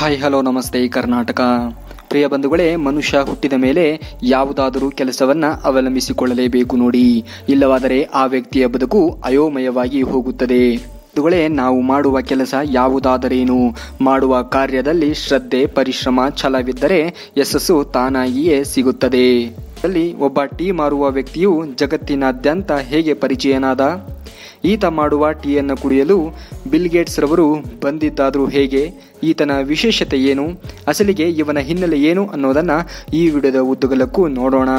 Hi hello ನಮಸ್ತೆ ಕರ್ನಾಟಕ. ಪ್ರಿಯ ಬಂಧುಗಳೇ, ಮನುಷ್ಯ ಹುಟ್ಟಿದ ಮೇಲೆ ಯಾವುದಾದರೂ ಕೆಲಸವನ್ನ ಅವಲಂಬಿಸಿಕೊಳ್ಳಲೇಬೇಕು ನೋಡಿ, ಇಲ್ಲವಾದರೆ ಆ ವ್ಯಕ್ತಿಯ ಬದುಕು ಅಯೋಮಯವಾಗಿ ಹೋಗುತ್ತದೆ. ಬಂಧುಗಳೇ, ನಾವು ಮಾಡುವ ಕೆಲಸ ಯಾವುದಾದರೇನು, ಮಾಡುವ ಕಾರ್ಯದಲ್ಲಿ ಶ್ರದ್ಧೆ, ಪರಿಶ್ರಮ, ಛಲವಿದ್ದರೆ ಯಶಸ್ಸು ತಾನಾಗಿಯೇ ಸಿಗುತ್ತದೆ. ಅಲ್ಲಿ ಒಬ್ಬ ಟೀ ಮಾರುವ ವ್ಯಕ್ತಿಯು ಜಗತ್ತಿನಾದ್ಯಂತ ಹೇಗೆ ಪರಿಚಯನಾದ? ಈತ ಮಾಡುವ ಟೀಯನ್ನು ಕುಡಿಯಲು ಬಿಲ್ ಗೇಟ್ಸ್ ರವರು ಬಂದಿದ್ದಾದರೂ ಹೇಗೆ? ಈತನ ವಿಶೇಷತೆ ಏನು? ಅಸಲಿಗೆ ಇವನ ಹಿನ್ನೆಲೆ ಏನು ಅನ್ನೋದನ್ನ ಈ ವಿಡಿಯೋದ ಉದ್ದಗಲಕ್ಕೂ ನೋಡೋಣ.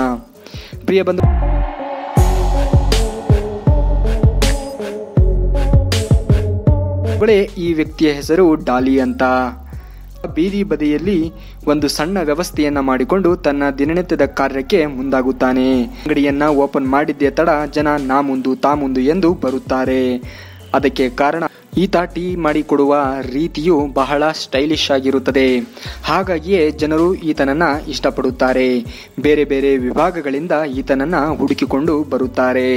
ಪ್ರಿಯ ಬಂಧುಗಳೇ, ಈ ವ್ಯಕ್ತಿಯ ಹೆಸರು ಡಾಲಿ ಅಂತ. ಬೀದಿ ಬದಿಯಲ್ಲಿ ಒಂದು ಸಣ್ಣ ವ್ಯವಸ್ಥೆಯನ್ನ ಮಾಡಿಕೊಂಡು ತನ್ನ ದಿನನಿತ್ಯದ ಕಾರ್ಯಕ್ಕೆ ಮುಂದಾಗುತ್ತಾನೆ. ಅಂಗಡಿಯನ್ನ ಓಪನ್ ಮಾಡಿದ್ದೇ ತಡ ಜನ ನಾ ಮುಂದು ತಾ ಮುಂದು ಎಂದು ಬರುತ್ತಾರೆ. ಅದಕ್ಕೆ ಕಾರಣ ಈತ ಟೀ ಮಾಡಿಕೊಡುವ ರೀತಿಯು ಬಹಳ ಸ್ಟೈಲಿಶ್ ಆಗಿರುತ್ತದೆ. ಹಾಗಾಗಿಯೇ ಜನರು ಈತನನ್ನ ಇಷ್ಟಪಡುತ್ತಾರೆ. ಬೇರೆ ಬೇರೆ ವಿಭಾಗಗಳಿಂದ ಈತನನ್ನ ಹುಡುಕಿಕೊಂಡು ಬರುತ್ತಾರೆ.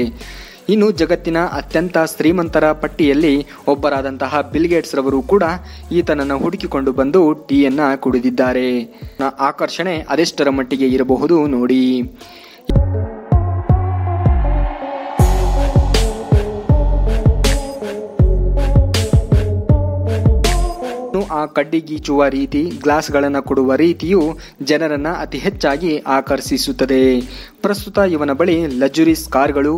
ಇನ್ನು ಜಗತ್ತಿನ ಅತ್ಯಂತ ಶ್ರೀಮಂತರ ಪಟ್ಟಿಯಲ್ಲಿ ಒಬ್ಬರಾದಂತಹ ಬಿಲ್ ಗೇಟ್ಸ್ ರವರು ಕೂಡ ಈತನನ್ನು ಹುಡುಕಿಕೊಂಡು ಬಂದು ಟೀಯನ್ನ ಕುಡಿದಿದ್ದಾರೆ. ಆಕರ್ಷಣೆ ಅದೆಷ್ಟರ ಮಟ್ಟಿಗೆ ಇರಬಹುದು ನೋಡಿ. ಆ ಕಡ್ಡಿ ಗೀಚುವ ರೀತಿ, ಗ್ಲಾಸ್ಗಳನ್ನು ಕೊಡುವ ರೀತಿಯು ಜನರನ್ನ ಅತಿ ಹೆಚ್ಚಾಗಿ ಆಕರ್ಷಿಸುತ್ತದೆ. ಪ್ರಸ್ತುತ ಇವನ ಬಳಿ ಲಕ್ಸುರೀಸ್ ಕಾರ್ಗಳು,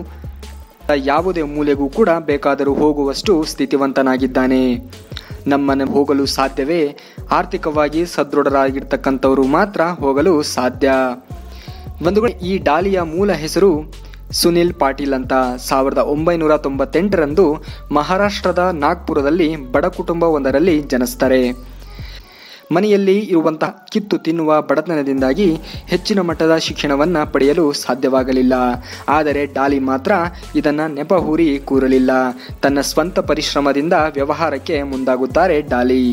ಯಾವುದೇ ಮೂಲೆಗೂ ಕೂಡ ಬೇಕಾದರೂ ಹೋಗುವಷ್ಟು ಸ್ಥಿತಿವಂತನಾಗಿದ್ದಾನೆ. ನಮ್ಮನ್ನು ಹೋಗಲು ಸಾಧ್ಯವೇ? ಆರ್ಥಿಕವಾಗಿ ಸದೃಢರಾಗಿರ್ತಕ್ಕಂಥವರು ಮಾತ್ರ ಹೋಗಲು ಸಾಧ್ಯ. ಬಂಧುಗಳೇ, ಈ ಡಾಲಿಯ ಮೂಲ ಹೆಸರು ಸುನಿಲ್ ಪಾಟೀಲ್ ಅಂತ. 1998ರಂದು ಮಹಾರಾಷ್ಟ್ರದ ನಾಗ್ಪುರದಲ್ಲಿ ಬಡ ಕುಟುಂಬವೊಂದರಲ್ಲಿ ಜನಿಸ್ತಾರೆ. ಮನೆಯಲ್ಲಿ ಇರುವಂತಹ ಕಿತ್ತು ತಿನ್ನುವ ಬಡತನದಿಂದಾಗಿ ಹೆಚ್ಚಿನ ಮಟ್ಟದ ಶಿಕ್ಷಣವನ್ನ ಪಡೆಯಲು ಸಾಧ್ಯವಾಗಲಿಲ್ಲ. ಆದರೆ ಡಾಲಿ ಮಾತ್ರ ಇದನ್ನ ನೆಪಹೂರಿ ಕೂರಲಿಲ್ಲ. ತನ್ನ ಸ್ವಂತ ಪರಿಶ್ರಮದಿಂದ ವ್ಯವಹಾರಕ್ಕೆ ಮುಂದಾಗುತ್ತಾರೆ ಡಾಲಿ.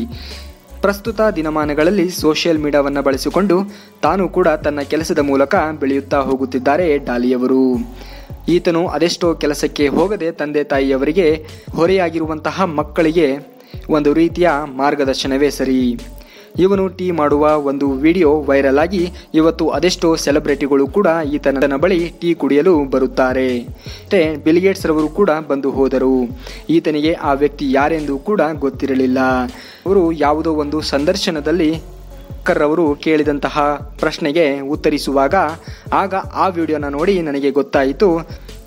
ಪ್ರಸ್ತುತ ದಿನಮಾನಗಳಲ್ಲಿ ಸೋಷಿಯಲ್ ಮೀಡಿಯಾವನ್ನ ಬಳಸಿಕೊಂಡು ತಾನು ಕೂಡ ತನ್ನ ಕೆಲಸದ ಮೂಲಕ ಬೆಳೆಯುತ್ತಾ ಹೋಗುತ್ತಿದ್ದಾರೆ ಡಾಲಿಯವರು. ಈತನು ಅದೆಷ್ಟೋ ಕೆಲಸಕ್ಕೆ ಹೋಗದೆ ತಂದೆ ತಾಯಿಯವರಿಗೆ ಹೊರೆಯಾಗಿರುವಂತಹ ಮಕ್ಕಳಿಗೆ ಒಂದು ರೀತಿಯ ಮಾರ್ಗದರ್ಶನವೇ ಸರಿ. ಇವನು ಟೀ ಮಾಡುವ ಒಂದು ವಿಡಿಯೋ ವೈರಲ್ ಆಗಿ ಇವತ್ತು ಅದೆಷ್ಟೋ ಸೆಲೆಬ್ರಿಟಿಗಳು ಕೂಡ ಈತನ ಬಳಿ ಟೀ ಕುಡಿಯಲು ಬರುತ್ತಾರೆ. ಬಿಲ್ ಗೇಟ್ಸ್ ರವರು ಕೂಡ ಬಂದು ಹೋದರು. ಈತನಿಗೆ ಆ ವ್ಯಕ್ತಿ ಯಾರೆಂದು ಕೂಡ ಗೊತ್ತಿರಲಿಲ್ಲ. ಅವರು ಯಾವುದೋ ಒಂದು ಸಂದರ್ಶನದಲ್ಲಿ ರವರು ಕೇಳಿದಂತಹ ಪ್ರಶ್ನೆಗೆ ಉತ್ತರಿಸುವಾಗ ಆಗ ಆ ವಿಡಿಯೋನ ನೋಡಿ ನನಗೆ ಗೊತ್ತಾಯಿತು,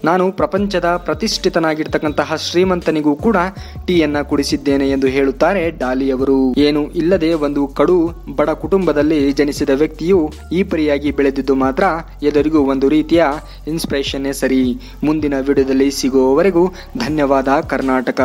ನಾನು ಪ್ರಪಂಚದ ಪ್ರತಿಷ್ಠಿತನಾಗಿರ್ತಕ್ಕಂತಹ ಶ್ರೀಮಂತನಿಗೂ ಕೂಡ ಟೀಯನ್ನ ಕುಡಿಸಿದ್ದೇನೆ ಎಂದು ಹೇಳುತ್ತಾರೆ ಡಾಲಿಯವರು. ಏನು ಇಲ್ಲದೆ ಒಂದು ಕಡು ಬಡ ಕುಟುಂಬದಲ್ಲಿ ಜನಿಸಿದ ವ್ಯಕ್ತಿಯು ಈ ಪರಿಯಾಗಿ ಬೆಳೆದಿದ್ದು ಮಾತ್ರ ಎಲ್ಲರಿಗೂ ಒಂದು ರೀತಿಯ ಇನ್ಸ್ಪಿರೇಷನ್ನೇ ಸರಿ. ಮುಂದಿನ ವಿಡಿಯೋದಲ್ಲಿ ಸಿಗುವವರೆಗೂ ಧನ್ಯವಾದ ಕರ್ನಾಟಕ.